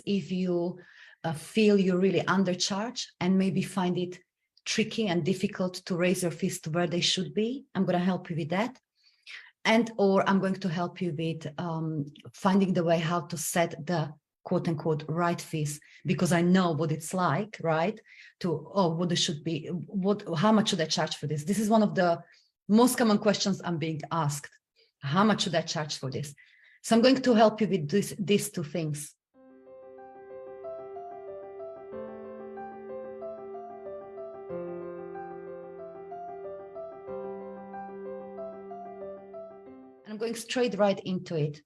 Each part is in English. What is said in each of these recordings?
if you feel you really undercharge and maybe find it tricky and difficult to raise your fees to where they should be, I'm going to help you with that. And or I'm going to help you with finding the way how to set the quote unquote right fees, because I know what it's like, right? To, oh, what it should be, how much should I charge for this? This is one of the most common questions I'm being asked. How much should I charge for this? So I'm going to help you with these two things. I'm going straight right into it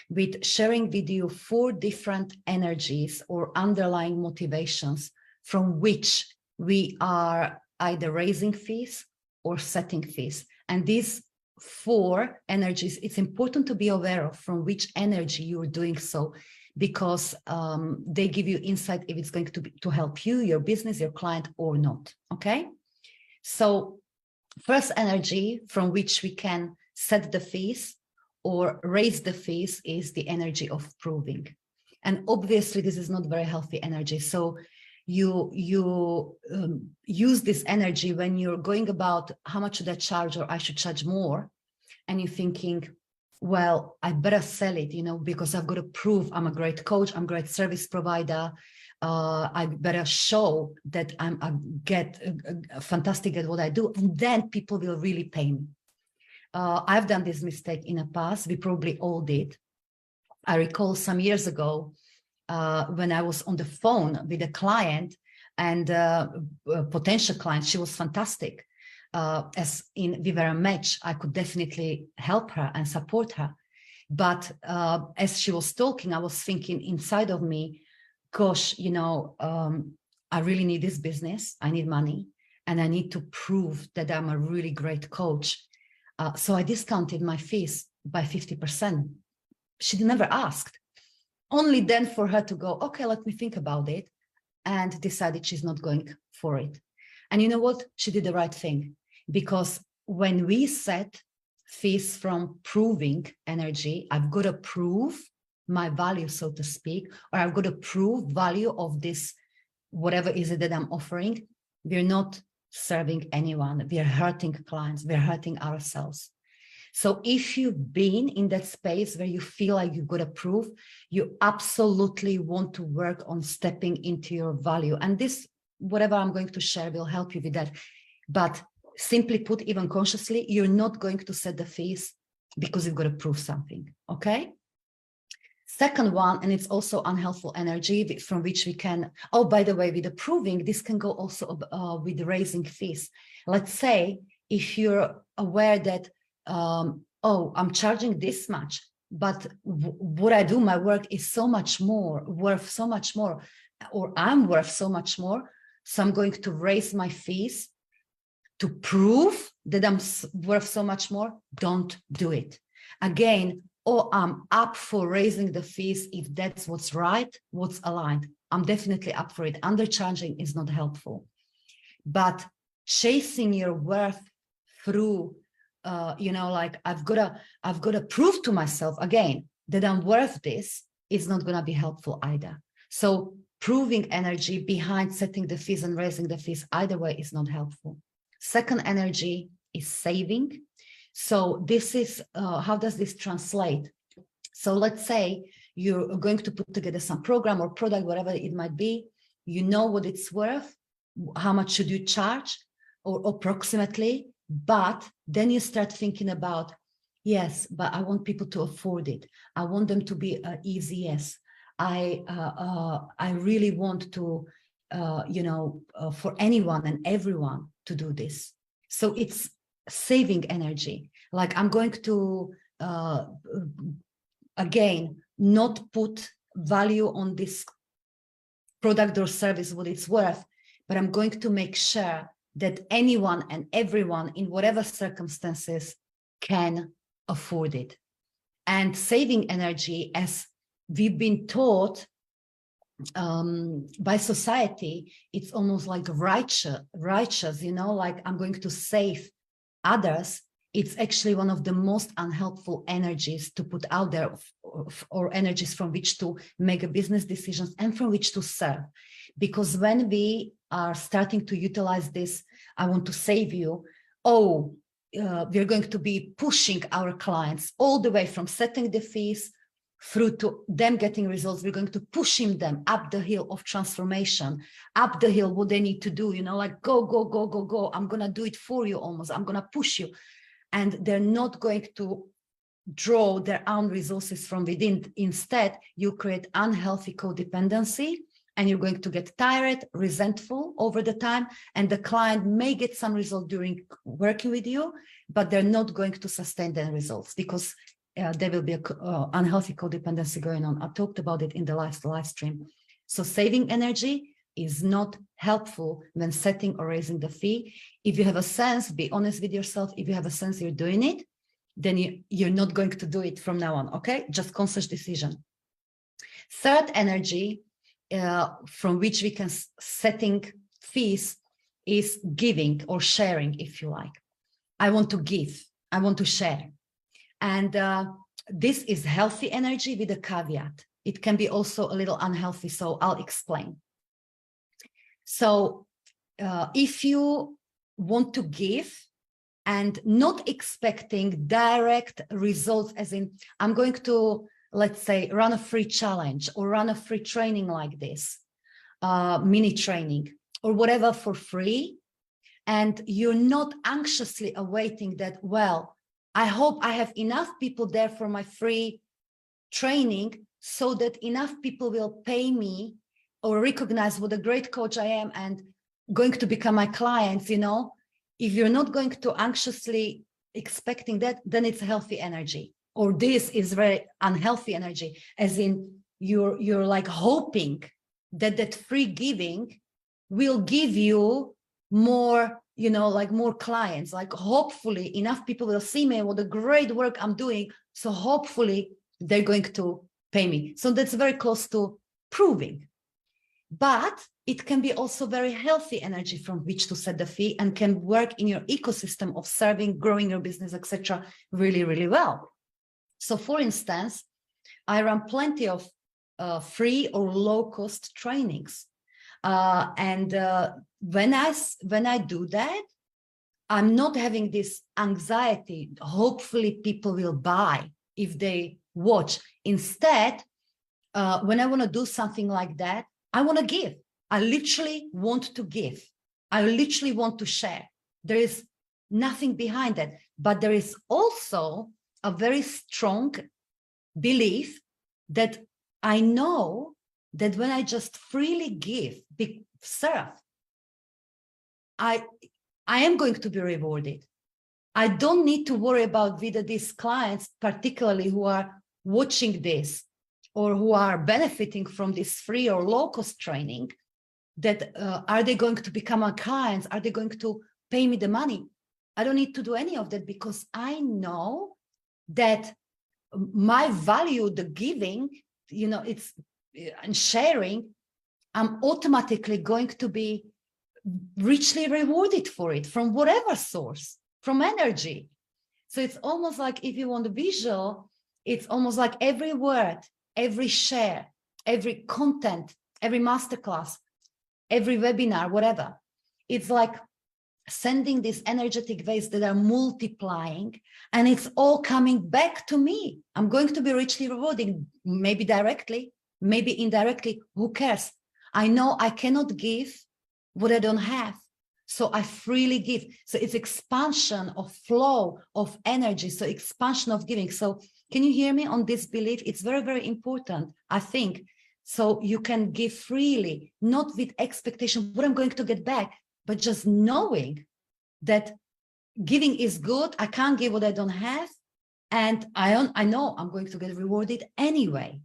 with sharing with you 4 different energies or underlying motivations from which we are either raising fees or setting fees. And these 4 energies, it's important to be aware of from which energy you're doing so, because they give you insight if it's going to help you, your business, your client, or not. Okay. So first energy from which we can set the fees or raise the fees is the energy of proving. And obviously this is not very healthy energy. So you use this energy when you're going about how much should I charge, or I should charge more. And you're thinking, well, I better sell it, you know, because I've got to prove I'm a great coach, I'm a great service provider. I better show that I'm fantastic at what I do. And then people will really pay me. I've done this mistake in the past. We probably all did. I recall some years ago when I was on the phone with a client and a potential client. She was fantastic. We were a match. I could definitely help her and support her. But as she was talking, I was thinking inside of me, gosh, you know, I really need this business. I need money and I need to prove that I'm a really great coach. So I discounted my fees by 50%. She never asked. Only then for her to go, okay, let me think about it, and decided she's not going for it. And you know what? She did the right thing, because when we set fees from proving energy, I've got to prove my value, so to speak, or I've got to prove value of this, whatever is it that I'm offering. We're not serving anyone. We are hurting clients. We're hurting ourselves. So if you've been in that space where you feel like you've got to prove, you absolutely want to work on stepping into your value. And this, whatever I'm going to share, will help you with that. But simply put, even consciously, you're not going to set the fees because you've got to prove something. Okay. Second one, and it's also unhelpful energy from which we can, oh, by the way, with the proving, this can go also with raising fees. Let's say if you're aware that, oh, I'm charging this much, but what I do, my work is so much more, worth so much more, or I'm worth so much more. So I'm going to raise my fees to prove that I'm worth so much more. Don't do it. Again, or I'm up for raising the fees if that's what's right, what's aligned. I'm definitely up for it. Undercharging is not helpful. But chasing your worth through, you know, like I've got to prove to myself again that I'm worth this is not going to be helpful either. So proving energy behind setting the fees and raising the fees either way is not helpful. Second energy is saving. So this is, how does this translate? So let's say you're going to put together some program or product, whatever it might be. You know what it's worth, how much should you charge, or approximately, but then you start thinking about, yes, but I want people to afford it. I want them to be easy, yes. I really want to, you know, for anyone and everyone to do this. So it's saving energy. Like I'm going to, again, not put value on this product or service, what it's worth, but I'm going to make sure that anyone and everyone in whatever circumstances can afford it. And saving energy, as we've been taught by society, it's almost like righteous, you know, like I'm going to save others. it's actually one of the most unhelpful energies to put out there, or energies from which to make a business decisions and from which to serve. Because when we are starting to utilize this, I want to save you, we're going to be pushing our clients all the way from setting the fees through to them getting results. We're going to pushing them up the hill of transformation, up the hill, what they need to do, like go, go, go, go, go. I'm going to do it for you almost. I'm going to push you. And they're not going to draw their own resources from within. Instead, you create unhealthy codependency, and you're going to get tired, resentful over the time, and the client may get some result during working with you, but they're not going to sustain their results because there will be an unhealthy codependency going on. I talked about it in the last live stream. So saving energy is not helpful when setting or raising the fee. If you have a sense, be honest with yourself. If you have a sense you're doing it, then you're not going to do it from now on, okay? Just conscious decision. Third energy from which we can setting fees is giving or sharing, if you like. I want to give, I want to share. And this is healthy energy with a caveat. It can be also a little unhealthy, so I'll explain. So if you want to give and not expecting direct results, as in, I'm going to, let's say, run a free challenge or run a free training like this, mini training or whatever for free, and you're not anxiously awaiting that, well, I hope I have enough people there for my free training so that enough people will pay me or recognize what a great coach I am and going to become my clients, if you're not going to anxiously expecting that, then it's healthy energy. Or this is very unhealthy energy, as in you're like hoping that that free giving will give you more, like more clients, like hopefully enough people will see me, what a great work I'm doing. So hopefully they're going to pay me. So that's very close to proving. But it can be also very healthy energy from which to set the fee and can work in your ecosystem of serving, growing your business, etc. really, really well. So for instance, I run plenty of free or low-cost trainings. When I do that, I'm not having this anxiety. Hopefully people will buy if they watch. Instead, when I want to do something like that, I want to give. I literally want to give. I literally want to share. There is nothing behind that, but there is also a very strong belief that I know that when I just freely give, serve, I am going to be rewarded. I don't need to worry about whether these clients, particularly who are watching this or who are benefiting from this free or low-cost training, that are they going to become my clients? Are they going to pay me the money? I don't need to do any of that because I know that my value, the giving, it's and sharing, I'm automatically going to be richly rewarded for it from whatever source, from energy. So it's almost like, if you want a visual, it's almost like every word, every share, every content, every masterclass, every webinar, whatever. It's like sending these energetic waves that are multiplying, and it's all coming back to me. I'm going to be richly rewarded, maybe directly, maybe indirectly, who cares? I know I cannot give what I don't have, so I freely give. So it's expansion of flow of energy, so expansion of giving. So can you hear me on this belief? It's very, very important, I think. So you can give freely, not with expectation, what I'm going to get back, but just knowing that giving is good. I can't give what I don't have. And I know I'm going to get rewarded anyway.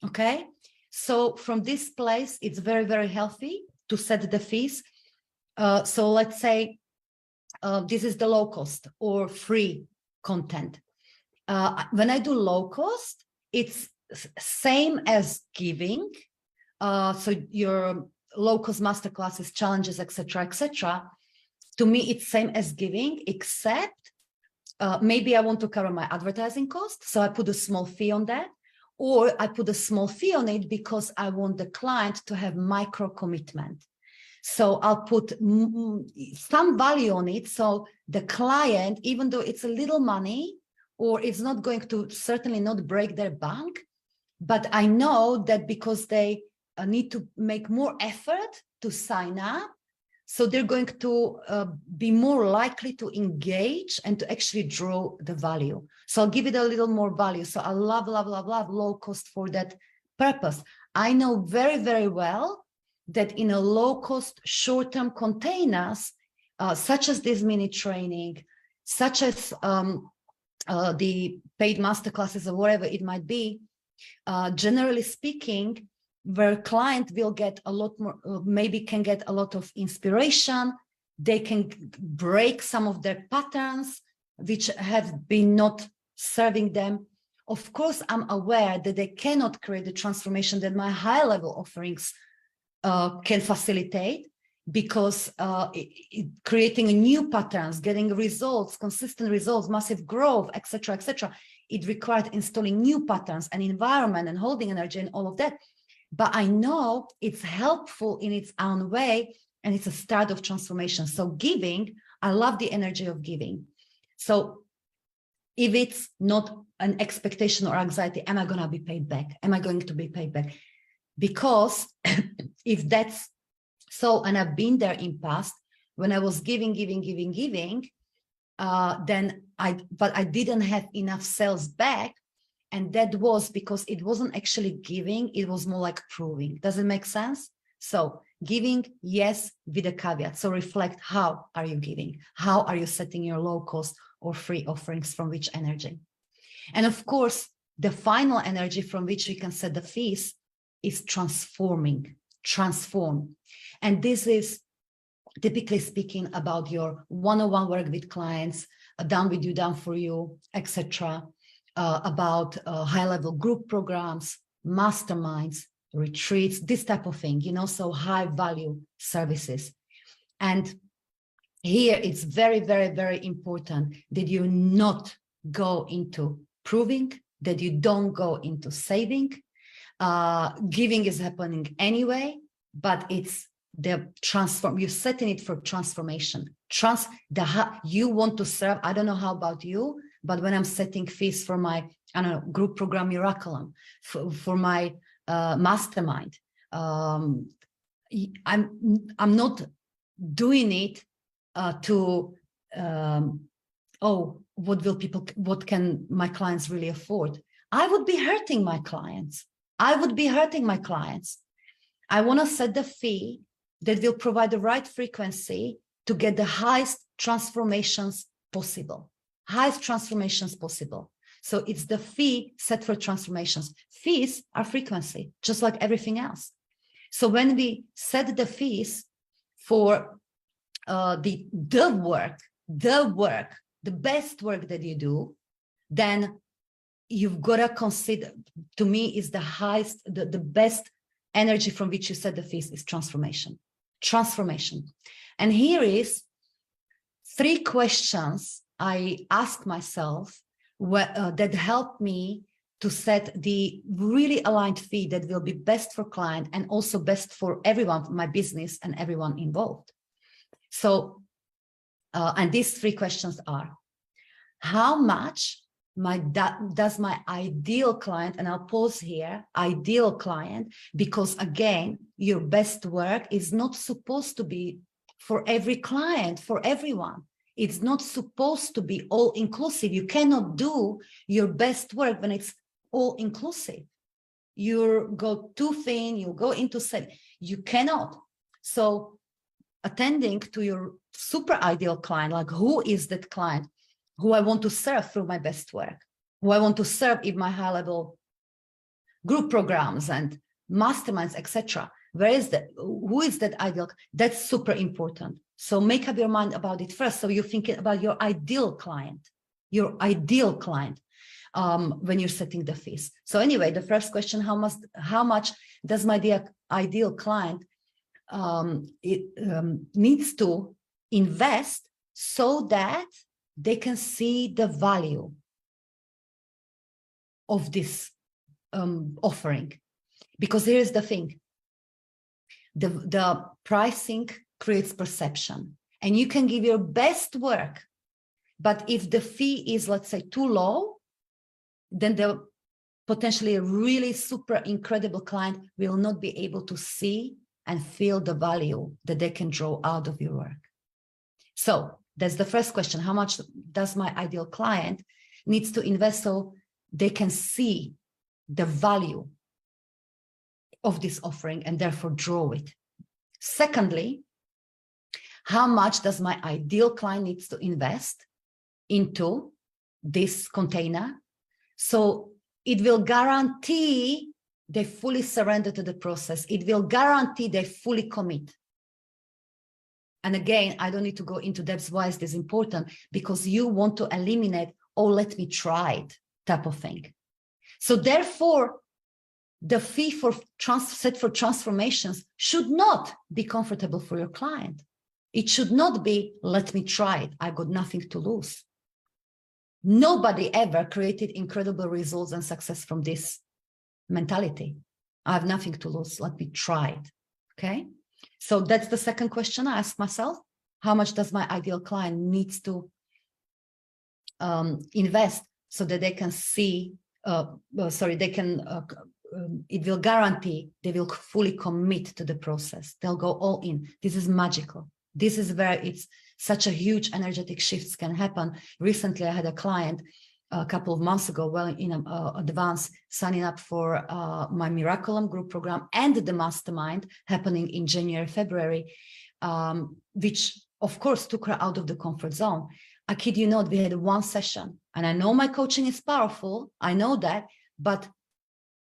Okay. So from this place, it's very, very healthy to set the fees. So let's say this is the low cost or free content. When I do low cost, it's same as giving. So your low cost masterclasses, challenges, etc., etc. To me, it's same as giving, except maybe I want to cover my advertising cost, so I put a small fee on that, or I put a small fee on it because I want the client to have micro commitment. So I'll put some value on it, so the client, even though it's a little money, or it's not going to certainly not break their bank, but I know that because they need to make more effort to sign up, so they're going to be more likely to engage and to actually draw the value. So I'll give it a little more value. So I love low cost for that purpose. I know very, very well that in a low cost short-term containers, such as this mini training, such as the paid masterclasses or whatever it might be, generally speaking, where client will get a lot more, maybe can get a lot of inspiration. They can break some of their patterns, which have been not serving them. Of course, I'm aware that they cannot create the transformation that my high level offerings can facilitate, because creating a new patterns, getting results, consistent results, massive growth, etc., it required installing new patterns and environment and holding energy and all of that. But I know it's helpful in its own way, and it's a start of transformation. So giving, I love the energy of giving. So if it's not an expectation or anxiety, am I going to be paid back? Am I going to be paid back? Because if that's so, and I've been there in past, when I was giving, then I didn't have enough sales back. And that was because it wasn't actually giving, it was more like proving. Does it make sense? So giving, yes, with a caveat. So reflect, how are you giving? How are you setting your low cost or free offerings, from which energy? And of course, the final energy from which we can set the fees is transform. And this is typically speaking about your one-on-one work with clients, done with you, done for you, etc. About high-level group programs, masterminds, retreats, this type of thing, so high-value services. And here it's very, very, very important that you not go into proving, that you don't go into saving. Giving is happening anyway, but it's the transform. You're setting it for transformation. You want to serve. I don't know how about you, but when I'm setting fees for my, group program Miraculum, for my mastermind, I'm not doing it to what can my clients really afford? I would be hurting my clients. I want to set the fee that will provide the right frequency to get the highest transformations possible. So it's the fee set for transformations. Fees are frequency, just like everything else. So when we set the fees for the best work that you do, then you've got to consider, to me, is the highest, the best energy from which you set the fees is transformation. And here is 3 questions I ask myself that help me to set the really aligned fee that will be best for client and also best for everyone, my business and everyone involved. So, and these 3 questions are: how much does my ideal client, and I'll pause here, ideal client, because again, your best work is not supposed to be for every client, for everyone. It's not supposed to be all inclusive. You cannot do your best work when it's all inclusive. You go too thin, you go into set, you cannot. So attending to your super ideal client, like who is that client who I want to serve through my best work, who I want to serve in my high level group programs and masterminds, etc. Where is that? Who is that ideal? That's super important. So make up your mind about it first. So you're thinking about your ideal client, when you're setting the fees. So anyway, the first question: how much does my ideal client needs to invest so that they can see the value of this offering. Because here's the thing, the pricing creates perception, and you can give your best work, but if the fee is, let's say, too low, then the potentially a really super incredible client will not be able to see and feel the value that they can draw out of your work. So that's the first question. How much does my ideal client needs to invest so they can see the value of this offering and therefore draw it? Secondly, how much does my ideal client needs to invest into this container so it will guarantee they fully surrender to the process. It will guarantee they fully commit. And again, I don't need to go into depth why is this important, because you want to eliminate, oh, let me try it type of thing. So therefore, the fee for set for transformations should not be comfortable for your client. It should not be, let me try it. I've got nothing to lose. Nobody ever created incredible results and success from this mentality. I have nothing to lose. Let me try it. Okay. So that's the second question I ask myself. How much does my ideal client needs to invest so that they can see, it will guarantee they will fully commit to the process. They'll go all in. This is magical. This is where it's such a huge energetic shifts can happen. Recently, I had a client a couple of months ago, well in advance, signing up for my Miraculum group program and the mastermind happening in January, February, which of course took her out of the comfort zone. I kid you not, we had one session, and I know my coaching is powerful. I know that, but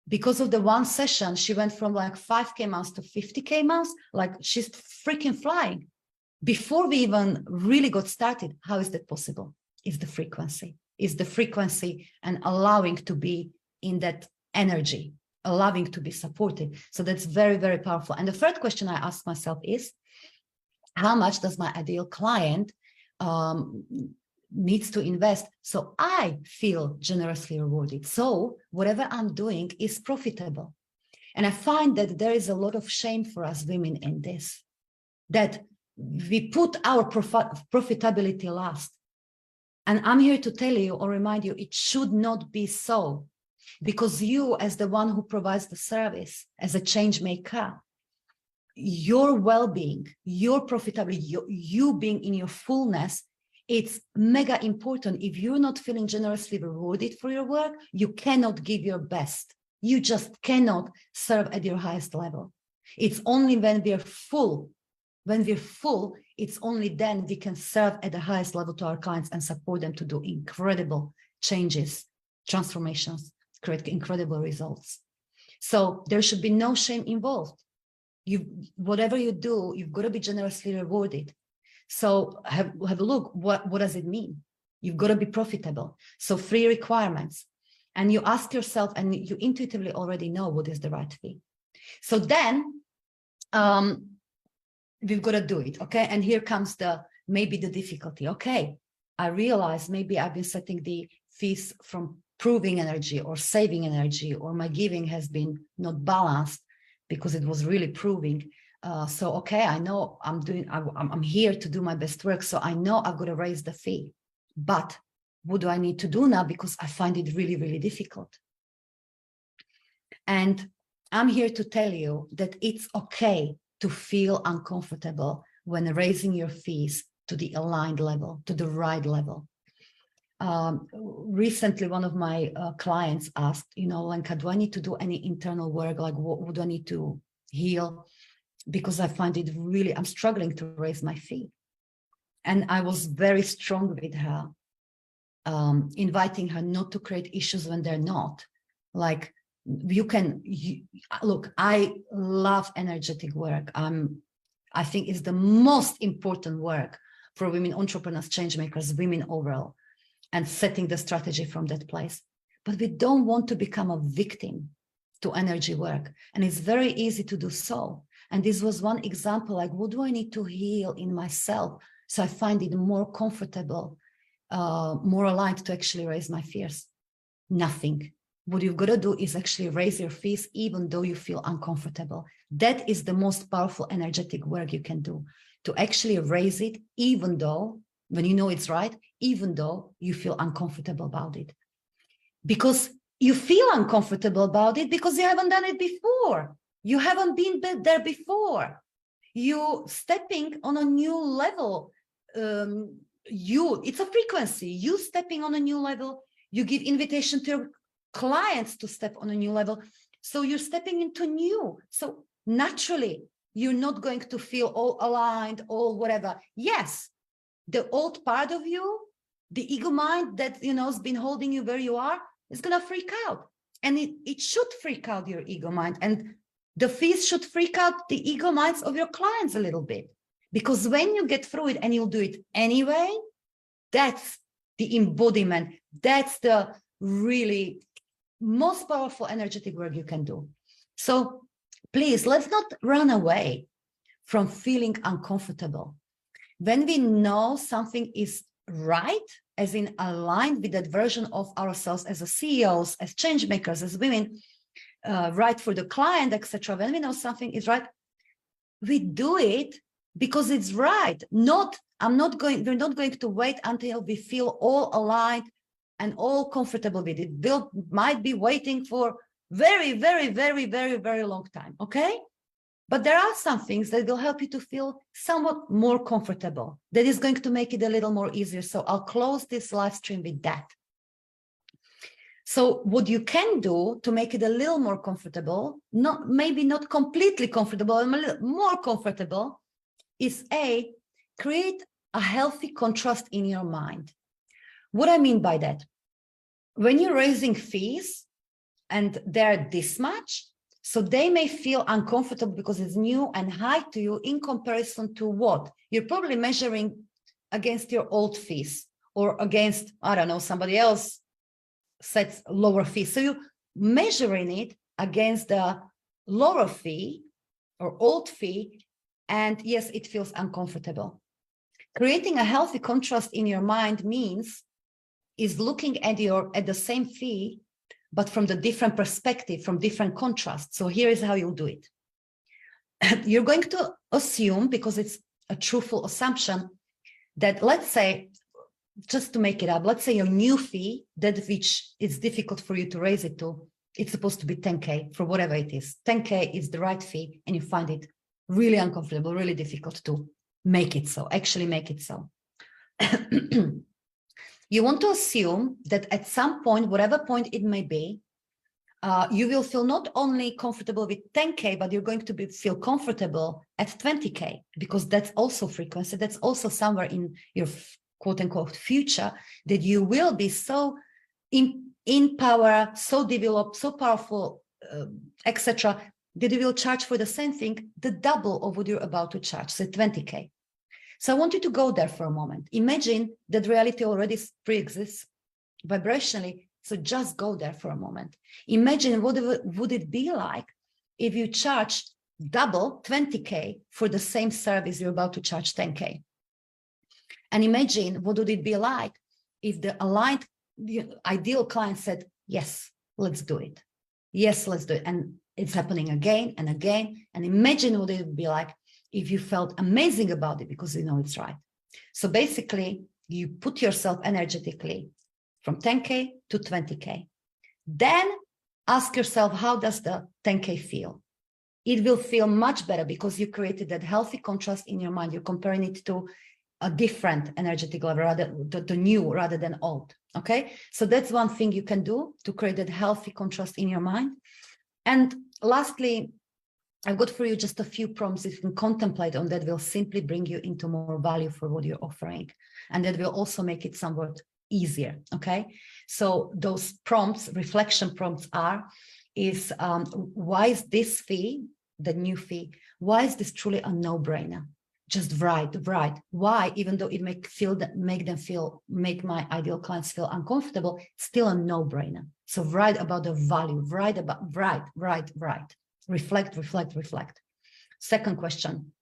because of the one session, she went from like 5K months to 50K months. Like she's freaking flying. Before we even really got started, how is that possible? It's the frequency. It's the frequency and allowing to be in that energy, allowing to be supported. So that's very, very powerful. And the third question I ask myself is, how much does my ideal client needs to invest so I feel generously rewarded? So whatever I'm doing is profitable. And I find that there is a lot of shame for us women in this, that we put our profitability last. And I'm here to tell you or remind you, it should not be so, because you, as the one who provides the service, as a change maker, your well-being, your profitability, you being in your fullness, it's mega important. If you're not feeling generously rewarded for your work, you cannot give your best. You just cannot serve at your highest level. It's only when we're full. When we're full, it's only then we can serve at the highest level to our clients and support them to do incredible changes, transformations, create incredible results. So there should be no shame involved. Whatever you do, you've got to be generously rewarded. So have a look, what does it mean? You've got to be profitable. So 3 requirements. And you ask yourself, and you intuitively already know what is the right fee. So then, we've got to do it, okay? And here comes maybe the difficulty. Okay, I realize maybe I've been setting the fees from proving energy or saving energy, or my giving has been not balanced because it was really proving. So, okay, I know I'm here to do my best work. So I know I've got to raise the fee, but what do I need to do now? Because I find it really, really difficult. And I'm here to tell you that it's okay to feel uncomfortable when raising your fees to the aligned level, to the right level. Recently, one of my clients asked, Lenka, do I need to do any internal work? Like, what do I need to heal? Because I find it really, I'm struggling to raise my fee. And I was very strong with her, inviting her not to create issues when they're not. Like, look, I love energetic work. I think it's the most important work for women entrepreneurs, change makers, women overall, and setting the strategy from that place. But we don't want to become a victim to energy work. And it's very easy to do so. And this was one example, like, what do I need to heal in myself so I find it more comfortable more aligned to actually raise my fees? Nothing. What you've got to do is actually raise your fees even though you feel uncomfortable. That is the most powerful energetic work you can do, to actually raise it even though, when you know it's right, even though you feel uncomfortable about it. Because you feel uncomfortable about it because you haven't done it before. You haven't been there before. You stepping on a new level. It's a frequency. You stepping on a new level. You give invitation to your clients to step on a new level. So you're stepping into new. So naturally, you're not going to feel all aligned, all whatever. Yes, the old part of you, the ego mind that, has been holding you where you are, is going to freak out. And it should freak out your ego mind. And the fees should freak out the ego minds of your clients a little bit. Because when you get through it and you'll do it anyway, that's the embodiment. That's the really most powerful energetic work you can do. So please, let's not run away from feeling uncomfortable. When we know something is right, as in aligned with that version of ourselves as a CEOs, as change makers, as women, right for the client, etc. When we know something is right, we do it because it's right. We're not going to wait until we feel all aligned and all comfortable with it. We might be waiting for very, very, very, very, very long time. Okay. But there are some things that will help you to feel somewhat more comfortable. That is going to make it a little more easier. So I'll close this live stream with that. So what you can do to make it a little more comfortable, maybe not completely comfortable, a little more comfortable, is create a healthy contrast in your mind. What I mean by that, when you're raising fees and they're this much, so they may feel uncomfortable because it's new and high to you in comparison to what? You're probably measuring against your old fees or against, I don't know, somebody else sets lower fees. So you're measuring it against the lower fee or old fee. And yes, it feels uncomfortable. Creating a healthy contrast in your mind is looking at the same fee, but from the different perspective, from different contrasts. So here is how you'll do it. You're going to assume, because it's a truthful assumption, that let's say, just to make it up, let's say your new fee, that which is difficult for you to raise it to, it's supposed to be 10K for whatever it is. 10K is the right fee, and you find it really uncomfortable, really difficult to make it so, actually make it so. You want to assume that at some point, whatever point it may be, you will feel not only comfortable with 10K, but you're going to feel comfortable at 20K, because that's also frequency. That's also somewhere in your quote unquote future, that you will be so in power, so developed, so powerful, etc., that you will charge for the same thing, the double of what you're about to charge, so 20K. So I want you to go there for a moment. Imagine that reality already pre-exists vibrationally. So just go there for a moment. Imagine what would it be like if you charged double 20K for the same service you're about to charge 10K. And imagine what would it be like if the aligned, the ideal client said, yes, let's do it. Yes, let's do it. And it's happening again and again. And imagine what it would be like if you felt amazing about it because you know it's right. So basically, you put yourself energetically from 10K to 20K. Then ask yourself, how does the 10K feel? It will feel much better because you created that healthy contrast in your mind. You're comparing it to a different energetic level, rather the new rather than old. Okay, so that's one thing you can do to create that healthy contrast in your mind. And lastly, I've got for you just a few prompts you can contemplate on that will simply bring you into more value for what you're offering. And that will also make it somewhat easier. Okay, so those prompts, reflection prompts is why is this fee, the new fee, why is this truly a no-brainer? Just right. Why, even though it make my ideal clients feel uncomfortable, still a no-brainer. So write about the value, write. Reflect. Second question,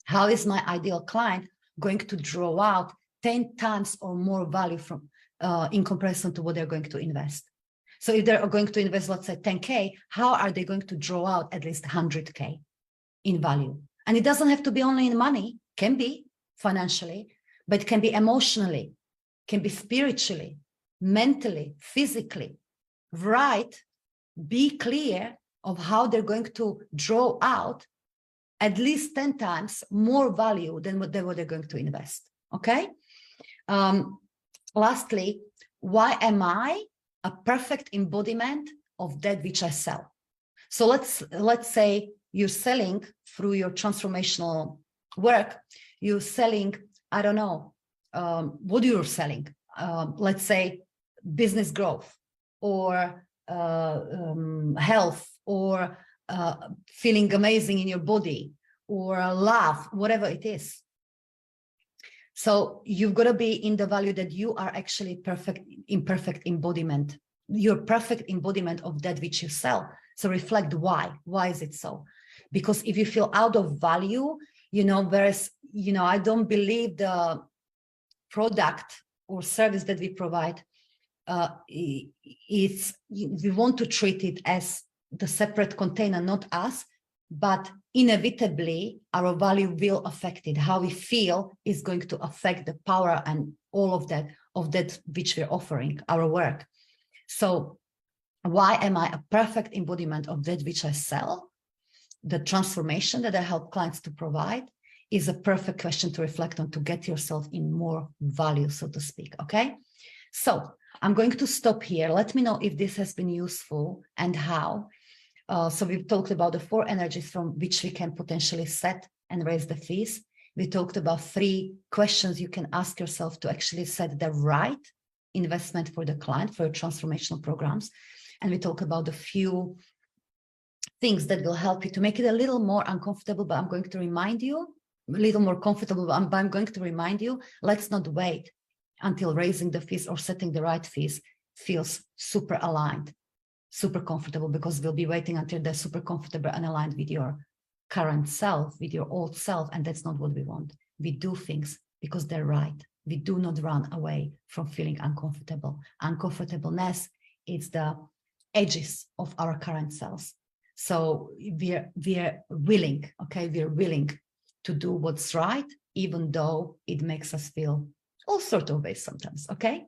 how is my ideal client going to draw out 10 times or more value from in comparison to what they're going to invest. So if they're going to invest, let's say 10K, how are they going to draw out at least 100K in value? And it doesn't have to be only in money, can be financially, but it can be emotionally, can be spiritually, mentally, physically, right? Be clear of how they're going to draw out at least 10 times more value than what they're going to invest, okay? Lastly, why am I a perfect embodiment of that which I sell? So let's say you're selling through your transformational work, you're selling, I don't know, what you're selling. Let's say business growth or health or feeling amazing in your body or love, whatever it is. So you've got to be in the value that you are actually imperfect embodiment. You're perfect embodiment of that which you sell. So reflect why. Why is it so? Because if you feel out of value, whereas, I don't believe the product or service that we provide, we want to treat it as the separate container, not us, but inevitably our value will affect it. How we feel is going to affect the power and all of that which we're offering, our work. So why am I a perfect embodiment of that which I sell? The transformation that I help clients to provide is a perfect question to reflect on, to get yourself in more value, so to speak, okay? So I'm going to stop here. Let me know if this has been useful and how. So we've talked about the 4 energies from which we can potentially set and raise the fees. We talked about 3 questions you can ask yourself to actually set the right investment for the client, for your transformational programs. And we talk about a few things that will help you to make it a little more uncomfortable, but I'm going to remind you, a little more comfortable, but I'm going to remind you, let's not wait until raising the fees or setting the right fees feels super aligned, super comfortable, because we'll be waiting until they're super comfortable and aligned with your current self, with your old self, and that's not what we want. We do things because they're right. We do not run away from feeling uncomfortable. Uncomfortableness is the edges of our current selves. So we're willing, okay? We're willing to do what's right, even though it makes us feel all sorts of ways sometimes, okay?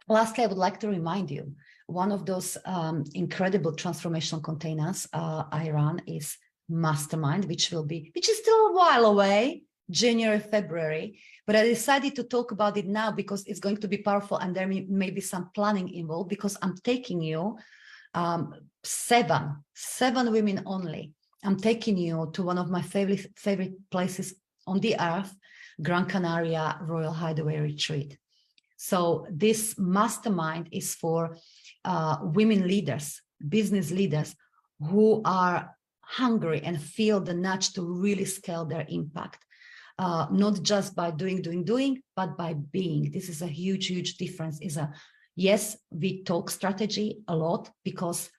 Lastly, I would like to remind you, one of those incredible transformational containers I run is Mastermind, which is still a while away, January, February, but I decided to talk about it now because it's going to be powerful and there may be some planning involved, because I'm taking you seven women only. I'm taking you to one of my favorite places on the earth, Gran Canaria Royal Hideaway Retreat. So this mastermind is for women leaders, business leaders who are hungry and feel the nudge to really scale their impact. Not just by doing, but by being. This is a huge difference. Yes, we talk strategy a lot because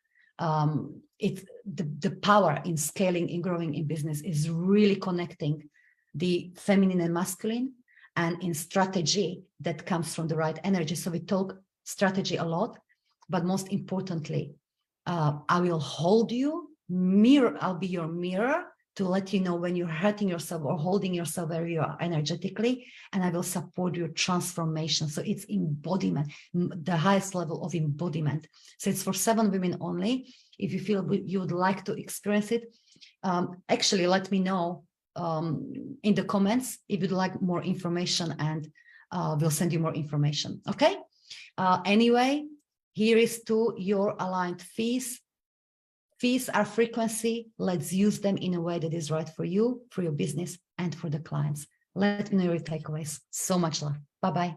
it's the power in scaling and growing in business is really connecting the feminine and masculine, and in strategy that comes from the right energy. So we talk strategy a lot, but most importantly, I will hold you, I'll be your mirror to let you know when you're hurting yourself or holding yourself where you are energetically, and I will support your transformation. So it's embodiment, the highest level of embodiment. So it's for 7 women only. If you feel you would like to experience it, actually let me know in the comments if you'd like more information, and we'll send you more information, okay? Anyway, here is to your aligned fees. Fees are frequency. Let's use them in a way that is right for you, for your business, and for the clients. Let me know your takeaways. So much love. Bye-bye.